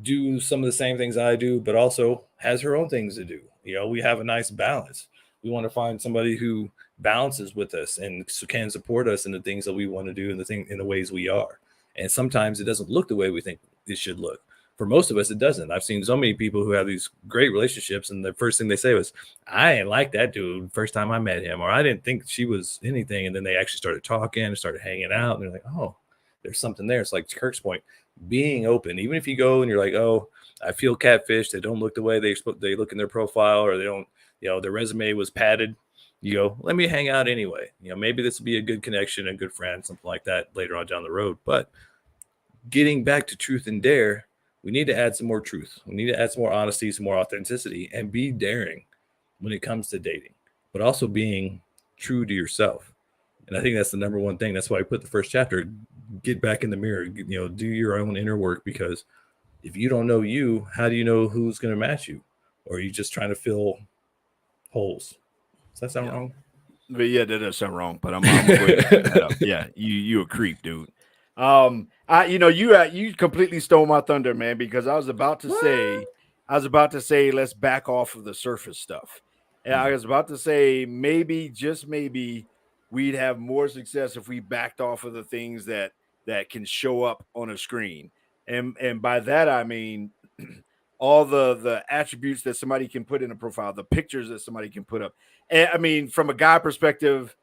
do some of the same things I do, but also has her own things to do. You know, we have a nice balance. We want to find somebody who balances with us and can support us in the things that we want to do and in the ways we are. And sometimes it doesn't look the way we think it should look. For most of us, it doesn't. I've seen so many people who have these great relationships, and the first thing they say was, I didn't like that dude first time I met him, or I didn't think she was anything. And then they actually started talking and started hanging out, and they're like, oh, there's something there. It's like Kirk's point, being open. Even if you go and you're like, oh, I feel catfish. They don't look the way they look in their profile, or they don't, you know, their resume was padded. You go, let me hang out anyway. You know, maybe this will be a good connection, a good friend, something like that later on down the road. But getting back to truth and dare, we need to add some more truth. We need to add some more honesty, some more authenticity, and be daring when it comes to dating, but also being true to yourself. And I think that's the number one thing. That's why I put the first chapter, get back in the mirror, you know, do your own inner work, because if you don't know you, how do you know who's going to match you? Or are you just trying to fill holes? Does that sound wrong? But yeah, that does sound wrong, but I'm going to put that up. Yeah, you a creep, dude. You completely stole my thunder, man, because I was about to say, let's back off of the surface stuff. And I was about to say, maybe, just maybe, we'd have more success if we backed off of the things that can show up on a screen. And by that, I mean, all the attributes that somebody can put in a profile, the pictures that somebody can put up. And I mean, from a guy perspective,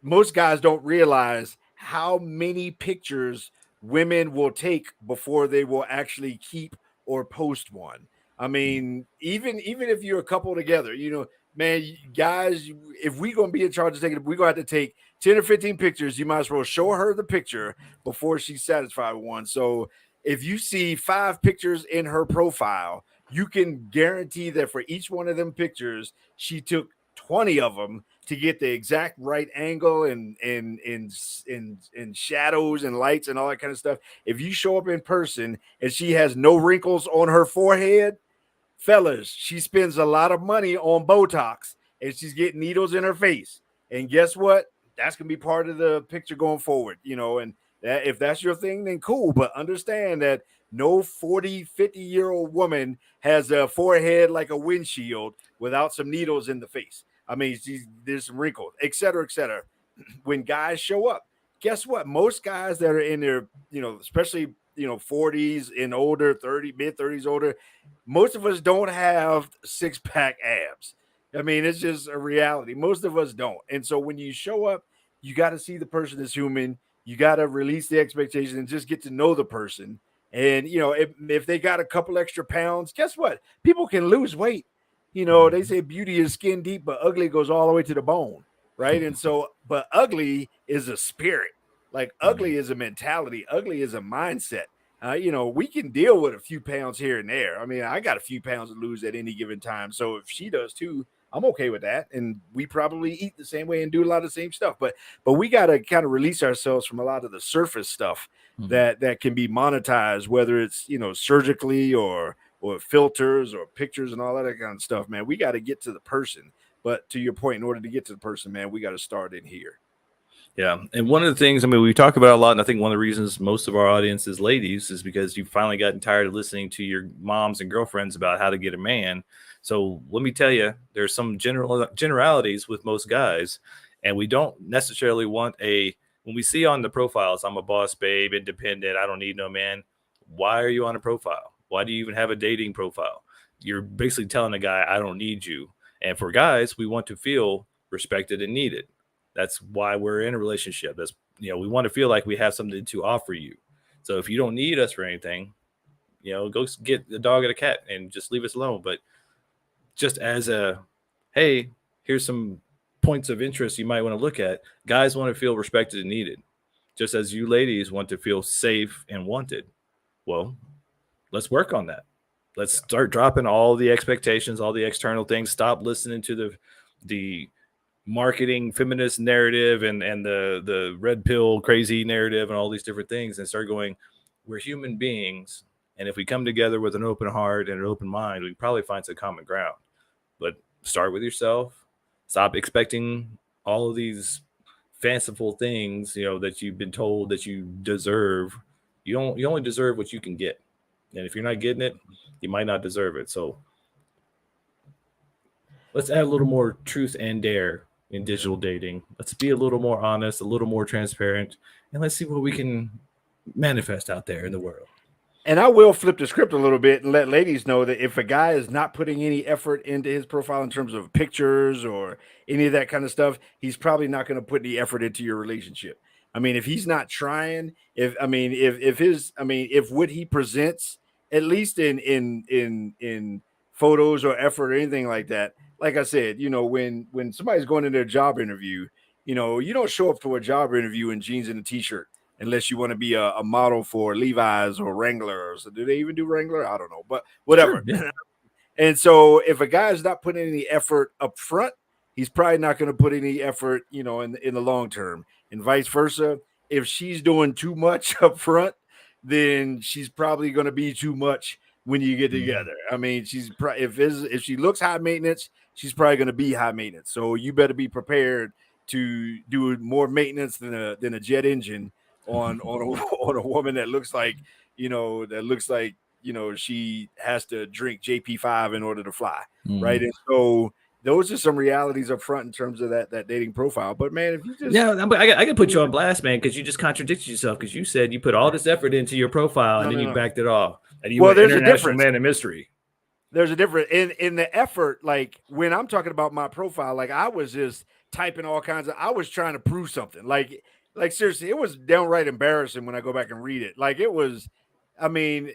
most guys don't realize how many pictures women will take before they will actually keep or post one. I mean, even if you're a couple together, you know, man, guys, if we're going to be in charge of taking it, we're going to have to take 10 or 15 pictures. You might as well show her the picture before she's satisfied with one. So if you see 5 pictures in her profile, you can guarantee that for each one of them pictures, she took 20 of them to get the exact right angle and shadows and lights and all that kind of stuff. If you show up in person and she has no wrinkles on her forehead, fellas, she spends a lot of money on Botox and she's getting needles in her face. And guess what? That's going to be part of the picture going forward, you know, and that, if that's your thing, then cool. But understand that no 40, 50-year-old woman has a forehead like a windshield without some needles in the face. I mean, there's some wrinkles, et cetera, et cetera. When guys show up, guess what? Most guys that are in their, you know, especially, you know, 40s and older, 30, mid-30s older, most of us don't have six-pack abs. I mean, it's just a reality. Most of us don't. And so when you show up, you got to see the person as human. You got to release the expectation and just get to know the person. And, you know, if they got a couple extra pounds, guess what? People can lose weight. You know, they say beauty is skin deep, but ugly goes all the way to the bone, right? And so, but ugly is a spirit. Like ugly is a mentality. Ugly is a mindset. we can deal with a few pounds here and there. I mean, I got a few pounds to lose at any given time. So if she does too, I'm okay with that. And we probably eat the same way and do a lot of the same stuff. But we got to kind of release ourselves from a lot of the surface stuff that can be monetized, whether it's, surgically or filters or pictures and all that kind of stuff, man. We got to get to the person. But to your point, in order to get to the person, man, we got to start in here. Yeah. And one of the things, I mean, we talk about a lot, and I think one of the reasons most of our audience is ladies is because you've finally gotten tired of listening to your moms and girlfriends about how to get a man. So let me tell you, there's some generalities with most guys, and we don't necessarily want when we see on the profiles, I'm a boss babe, independent, I don't need no man. Why are you on a profile? Why do you even have a dating profile? You're basically telling a guy, I don't need you. And for guys, we want to feel respected and needed. That's why we're in a relationship. That's, we want to feel like we have something to offer you. So if you don't need us for anything, go get a dog and a cat and just leave us alone. But just as hey, here's some points of interest you might want to look at. Guys want to feel respected and needed, just as you ladies want to feel safe and wanted. Well, let's work on that. Let's start dropping all the expectations, all the external things. Stop listening to the marketing feminist narrative and the red pill crazy narrative and all these different things, and start going, we're human beings, and if we come together with an open heart and an open mind, we probably find some common ground. But start with yourself. Stop expecting all of these fanciful things, that you've been told that you deserve. You only deserve what you can get, and if you're not getting it, you might not deserve it. So let's add a little more truth and dare in digital dating. Let's be a little more honest, a little more transparent, and let's see what we can manifest out there in the world. And I will flip the script a little bit and let ladies know that if a guy is not putting any effort into his profile in terms of pictures or any of that kind of stuff, he's probably not going to put any effort into your relationship. I mean, if he's not trying, if what he presents, at least in photos or effort or anything like that, like I said, when somebody's going into a job interview, you don't show up to a job interview in jeans and a t-shirt unless you want to be a model for Levi's or Wrangler. So do they even do Wrangler? I don't know, but whatever. Sure, yeah. And so if a guy is not putting any effort up front, he's probably not going to put any effort, in the long term, and vice versa. If she's doing too much up front, then she's probably going to be too much when you get together. I mean, if she looks high maintenance, she's probably going to be high maintenance. So you better be prepared to do more maintenance than a jet engine on a woman that looks like she has to drink JP5 in order to fly, right? And so those are some realities up front in terms of that dating profile. But man, if you just I can put you on blast, man, because you just contradicted yourself, because you said you put all this effort into your profile and then you backed it off. And you there's a difference. Man of mystery. There's a difference in the effort. Like when I'm talking about my profile, like I was just typing all kinds of. I was trying to prove something. Like seriously, it was downright embarrassing when I go back and read it. Like it was. I mean,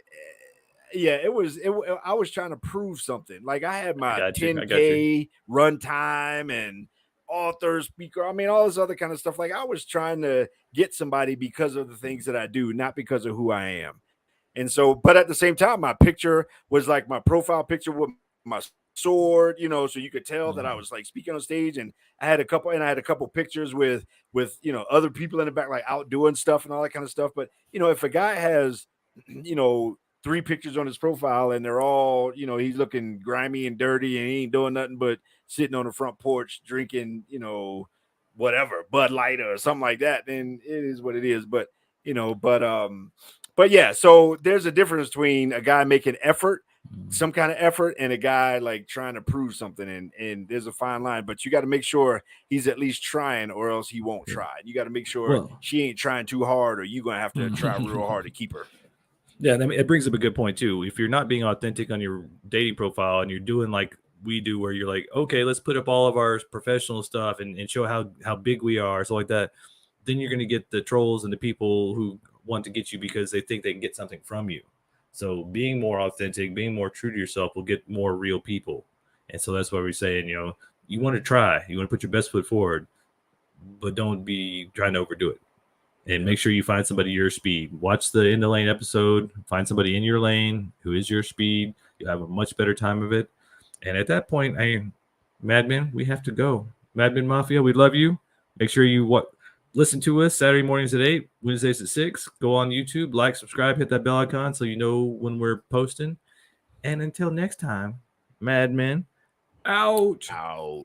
yeah, it was. I was trying to prove something. Like I had my 10K run time and author, speaker. I mean, all this other kind of stuff. Like I was trying to get somebody because of the things that I do, not because of who I am. And so, but at the same time, my picture was like my profile picture with my sword, so you could tell that I was like speaking on stage, and I had a couple pictures with other people in the back, like out doing stuff and all that kind of stuff. But if a guy has 3 pictures on his profile and they're all he's looking grimy and dirty and he ain't doing nothing but sitting on the front porch drinking whatever Bud Light or something like that, then it is what it is. But yeah, so there's a difference between a guy making effort, some kind of effort, and a guy like trying to prove something. And there's a fine line, but you got to make sure he's at least trying, or else he won't try. You got to make sure she ain't trying too hard, or you're going to have to try real hard to keep her. Yeah, I mean, it brings up a good point too. If you're not being authentic on your dating profile and you're doing like we do, where you're like, okay, let's put up all of our professional stuff and show how big we are, so like that, then you're going to get the trolls and the people who want to get you because they think they can get something from you. So being more authentic, being more true to yourself will get more real people. And so that's why we're saying, you want to try, you want to put your best foot forward, but don't be trying to overdo it. and make sure you find somebody your speed. Watch the In the Lane episode. Find somebody in your lane who is your speed. You'll have a much better time of it. And at that point, Madmen, we have to go. Madmen Mafia, we love you. Make sure you listen to us Saturday mornings at 8, Wednesdays at 6. Go on YouTube, like, subscribe, hit that bell icon so you know when we're posting. And until next time, Madmen, out. Out.